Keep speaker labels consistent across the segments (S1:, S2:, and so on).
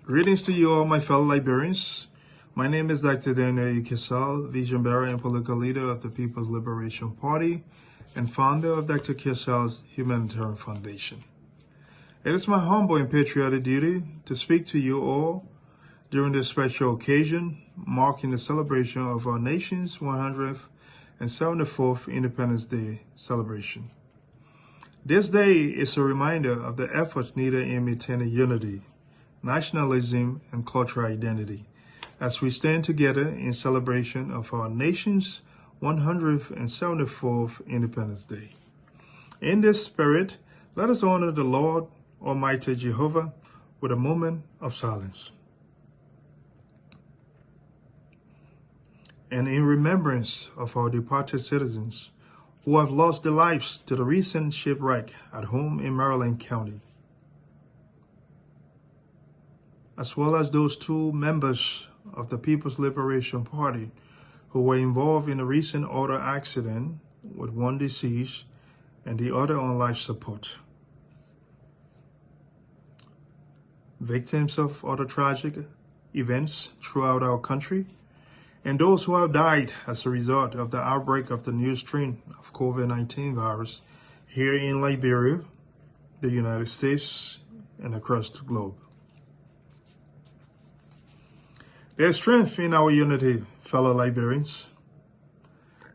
S1: Greetings to you all, my fellow Liberians. My name is Dr. Daniel Cassell, vision bearer and political leader of the People's Liberation Party and founder of Dr. Cassell's Humanitarian Foundation. It is my humble and patriotic duty to speak to you all during this special occasion marking the celebration of our nation's 174th Independence Day celebration. This day is a reminder of the efforts needed in maintaining unity, nationalism, and cultural identity as we stand together in celebration of our nation's 174th Independence Day. In this spirit, let us honor the Lord Almighty Jehovah with a moment of silence. And in remembrance of our departed citizens who have lost their lives to the recent shipwreck at home in Maryland County, as well as those two members of the People's Liberation Party who were involved in a recent auto accident with one deceased and the other on life support. Victims of other tragic events throughout our country, and those who have died as a result of the outbreak of the new strain of COVID-19 virus here in Liberia, the United States, and across the globe. There is strength in our unity, fellow Liberians.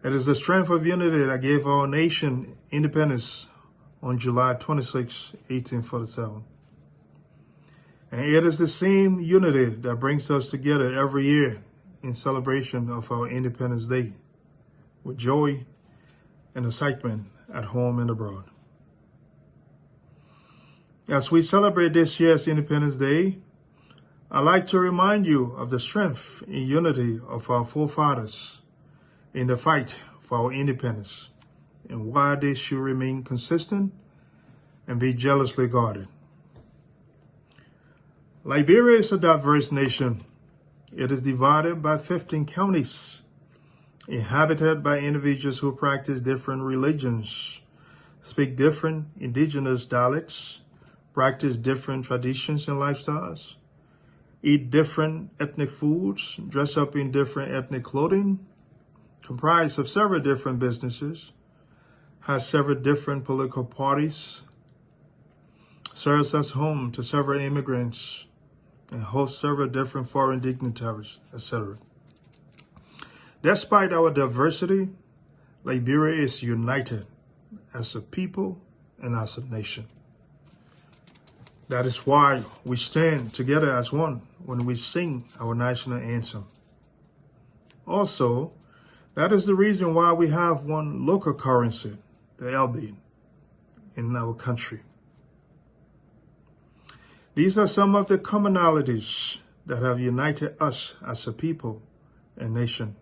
S1: It is the strength of unity that gave our nation independence on July 26, 1847. And it is the same unity that brings us together every year in celebration of our Independence Day with joy and excitement at home and abroad. As we celebrate this year's Independence Day, I'd like to remind you of the strength and unity of our forefathers in the fight for our independence and why they should remain consistent and be jealously guarded. Liberia is a diverse nation. It is divided by 15 counties, inhabited by individuals who practice different religions, speak different indigenous dialects, practice different traditions and lifestyles, eat different ethnic foods, dress up in different ethnic clothing, comprised of several different businesses, has several different political parties, serves as home to several immigrants, and hosts several different foreign dignitaries, etc. Despite our diversity, Liberia is united as a people and as a nation. That is why we stand together as one when we sing our national anthem. Also, that is the reason why we have one local currency, the LB, in our country. These are some of the commonalities that have united us as a people and nation.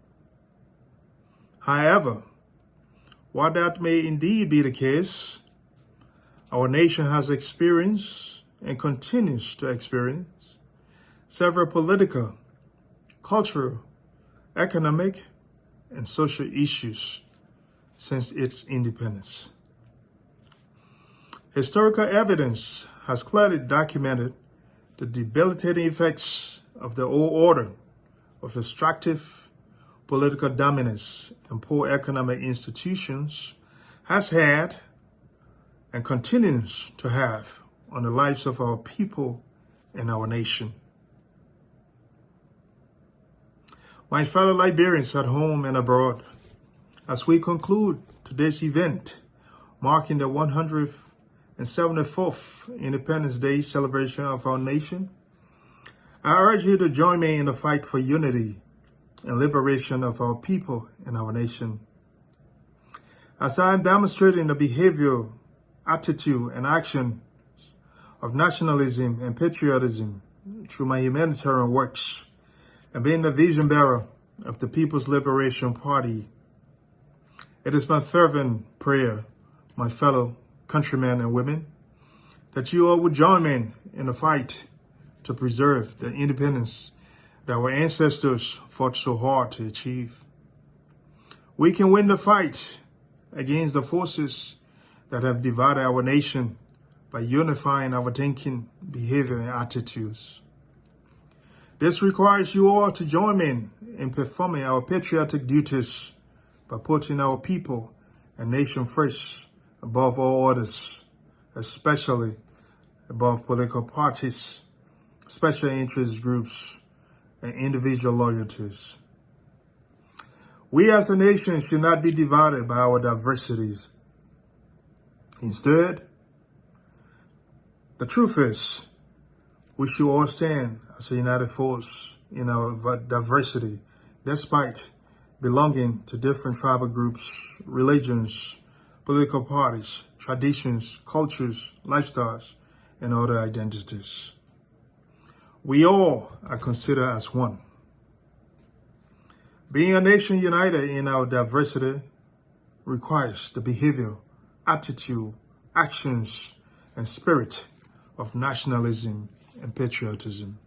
S1: However, while that may indeed be the case, our nation has experienced and continues to experience several political, cultural, economic, and social issues since its independence. Historical evidence has clearly documented the debilitating effects of the old order of extractive political dominance and poor economic institutions has had and continues to have on the lives of our people and our nation. My fellow Liberians at home and abroad, as we conclude today's event marking the 174th Independence Day celebration of our nation, I urge you to join me in the fight for unity and liberation of our people and our nation. As I am demonstrating the behavior, attitude, and action of nationalism and patriotism through my humanitarian works and being the vision bearer of the People's Liberation Party, it is my fervent prayer, my fellow countrymen and women, that you all would join me in the fight to preserve the independence that our ancestors fought so hard to achieve. We can win the fight against the forces that have divided our nation by unifying our thinking, behavior, and attitudes. This requires you all to join me in performing our patriotic duties by putting our people and nation first above all others, especially above political parties, special interest groups, and individual loyalties. We as a nation should not be divided by our diversities. Instead, the truth is, we should all stand as a united force in our diversity, despite belonging to different tribal groups, religions, political parties, traditions, cultures, lifestyles, and other identities. We all are considered as one. Being a nation united in our diversity requires the behavior, attitude, actions, and spirit of nationalism and patriotism.